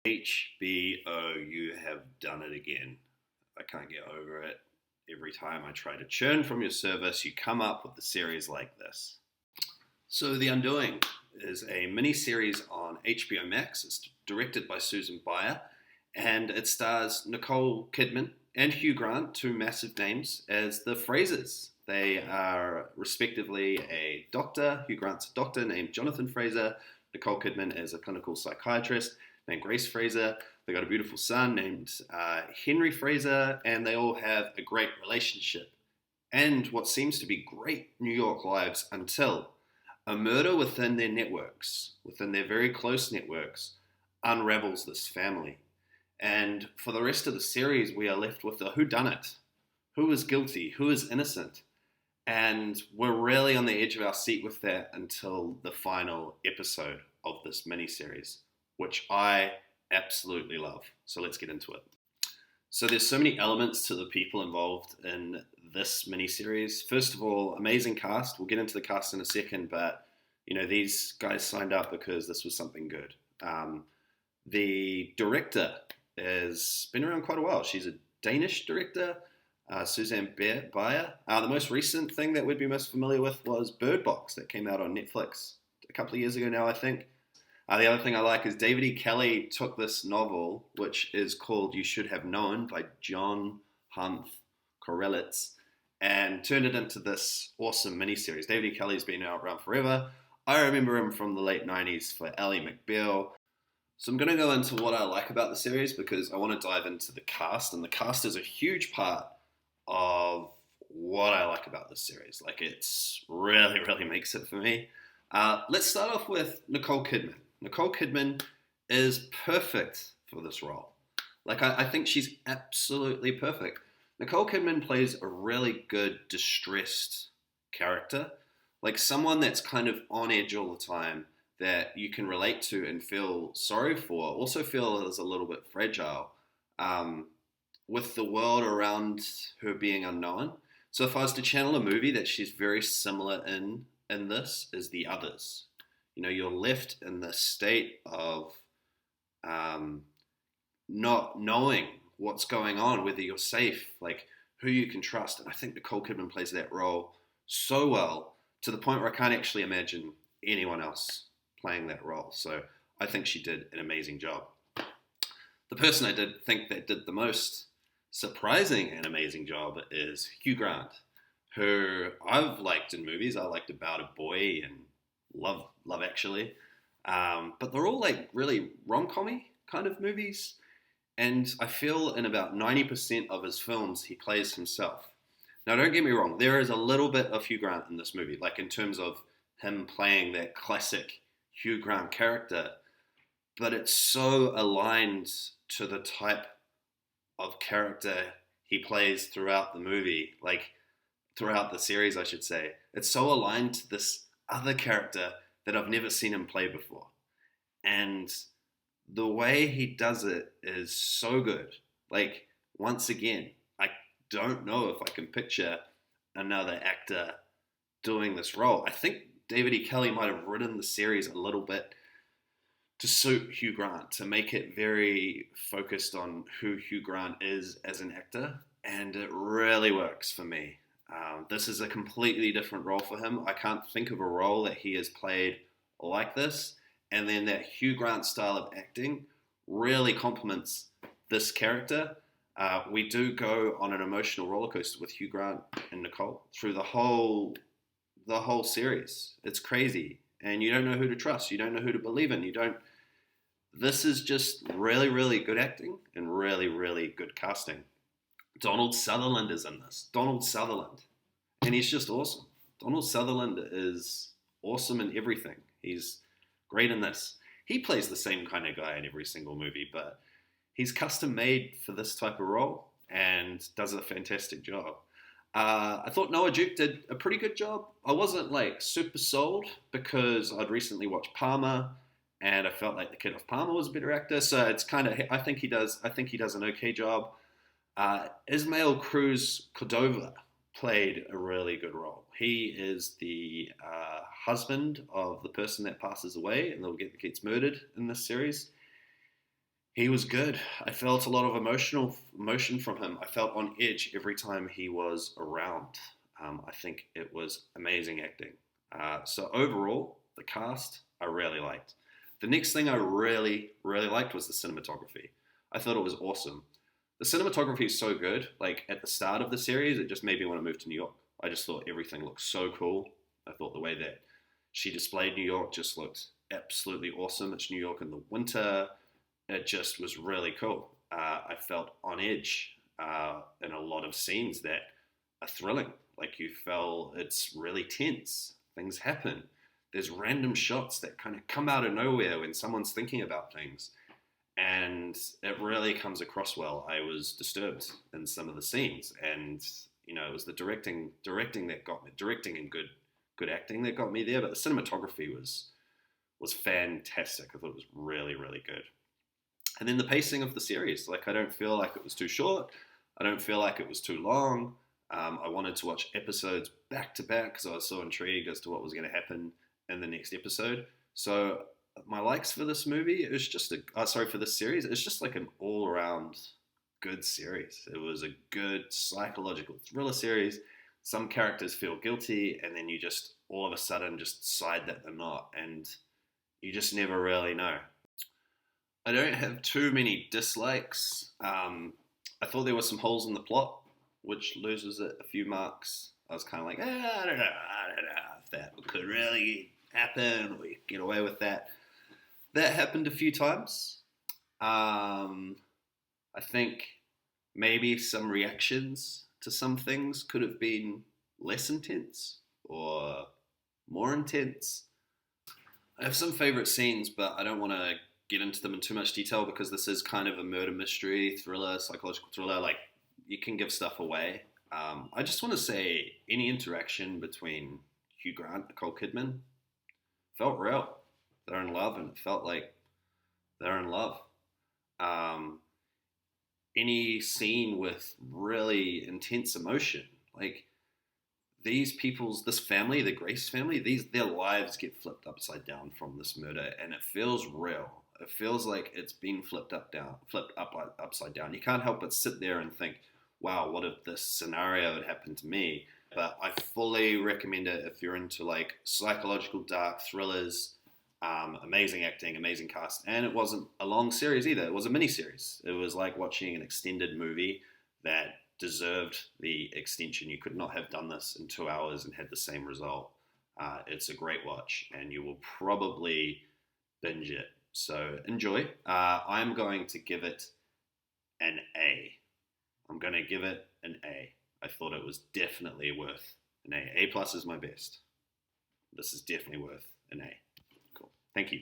HBO, you have done it again. I can't get over it. Every time I try to churn from your service, you come up with a series like this. So, The Undoing is a mini series on HBO Max. It's directed by Susan Bayer, and it stars Nicole Kidman and Hugh Grant, two massive names, as the Frasers. They are respectively a doctor. Hugh Grant's a doctor named Jonathan Fraser. Nicole Kidman is a clinical psychiatrist named Grace Fraser. They got a beautiful son named Henry Fraser, and they all have a great relationship and what seems to be great New York lives until a murder within their networks, within their very close networks, unravels this family. And for the rest of the series, we are left with a whodunit. Who is guilty? Who is innocent? And we're really on the edge of our seat with that until the final episode of this miniseries, which I absolutely love. So let's get into it. So there's so many elements to the people involved in this miniseries. First of all, amazing cast. We'll get into the cast in a second, but these guys signed up because this was something good. The director has been around quite a while. She's a Danish director, Susanne Bayer. The most recent thing that we'd be most familiar with was Bird Box that came out on Netflix a couple of years ago now, I think. The other thing I like is David E. Kelley took this novel, which is called You Should Have Known by John Humph Korelitz, and turned it into this awesome miniseries. David E. Kelley's been around forever. I remember him from the late 90s for Ally McBeal. So I'm going to go into what I like about the series because I want to dive into the cast, and the cast is a huge part of what I like about this series. Like, it's really, really makes it for me. Let's start off with Nicole Kidman. Nicole Kidman is perfect for this role. Like, I think she's absolutely perfect. Nicole Kidman plays a really good distressed character. Like, someone that's kind of on edge all the time that you can relate to and feel sorry for. Also feel is a little bit fragile with the world around her being unknown. So if I was to channel a movie that she's very similar in this is The Others. You're left in this state of not knowing what's going on, whether you're safe, like who you can trust. And I think Nicole Kidman plays that role so well to the point where I can't actually imagine anyone else playing that role. So I think she did an amazing job. The person I did think that did the most surprising and amazing job is Hugh Grant, who I've liked in movies. I liked About a Boy and Love Actually. But they're all like really rom-com-y kind of movies. And I feel in about 90% of his films, he plays himself. Now, don't get me wrong. There is a little bit of Hugh Grant in this movie, like in terms of him playing that classic Hugh Grant character. But it's so aligned to the type of character he plays throughout the movie, like throughout the series, I should say. It's so aligned to this other character that I've never seen him play before. And the way he does it is so good. Like, once again, I don't know if I can picture another actor doing this role. I think David E. Kelley might have written the series a little bit to suit Hugh Grant, to make it very focused on who Hugh Grant is as an actor, and it really works for me. This is a completely different role for him. I can't think of a role that he has played like this, and then that Hugh Grant style of acting really complements this character. We do go on an emotional roller coaster with Hugh Grant and Nicole through the whole series. It's crazy, and you don't know who to trust. You don't know who to believe in. This is just really, really good acting and really, really good casting. Donald Sutherland is in this. Donald Sutherland. And he's just awesome. Donald Sutherland is awesome in everything. He's great in this. He plays the same kind of guy in every single movie, but he's custom made for this type of role and does a fantastic job. I thought Noah Duke did a pretty good job. I wasn't like super sold because I'd recently watched Palmer and I felt like the kid of Palmer was a better actor. So it's kind of, I think he does an okay job. Ismael Cruz Cordova played a really good role. He is the husband of the person that passes away and gets murdered in this series. He was good. I felt a lot of emotion from him. I felt on edge every time he was around. I think it was amazing acting. So overall, the cast I really liked. The next thing I really liked was the cinematography. I thought it was awesome. The cinematography is so good. Like at the start of the series, it just made me want to move to New York. I just thought everything looked so cool. I thought the way that she displayed New York just looked absolutely awesome. It's New York in the winter. It just was really cool. I felt on edge in a lot of scenes that are thrilling. Like you felt it's really tense. Things happen. There's random shots that kind of come out of nowhere when someone's thinking about things, and it really comes across well. I was disturbed in some of the scenes, and it was the directing that got me, directing and good acting that got me there. But the cinematography was fantastic. I thought it was really good. And then the pacing of the series, like I don't feel like it was too short. I don't feel like it was too long. I wanted to watch episodes back to back because I was so intrigued as to what was going to happen in the next episode. So my likes for this movie, it was just for this series, it's just like an all-around good series. It was a good psychological thriller series. Some characters feel guilty, and then you just all of a sudden just decide that they're not, and you just never really know. I don't have too many dislikes. I thought there were some holes in the plot, which loses it a few marks. I was kind of like, I don't know if that could really happen. We get away with that. That happened a few times. I think maybe some reactions to some things could have been less intense or more intense. I have some favorite scenes, but I don't want to get into them in too much detail because this is kind of a murder mystery, thriller, psychological thriller. Like, you can give stuff away. I just want to say any interaction between Hugh Grant and Nicole Kidman felt real. They're in love, and it felt like they're in love. Any scene with really intense emotion, like this family, the Grace family, their lives get flipped upside down from this murder, and it feels real. It feels like it's been upside down. You can't help but sit there and think, wow, what if this scenario had happened to me? But I fully recommend it if you're into like psychological dark thrillers. Amazing acting, amazing cast, and it wasn't a long series either. It was a mini series. It was like watching an extended movie that deserved the extension. You could not have done this in 2 hours and had the same result. It's a great watch, and you will probably binge it. So enjoy. I'm going to give it an A. I'm going to give it an A. I thought it was definitely worth an A. A plus is my best. This is definitely worth an A. Cool. Thank you.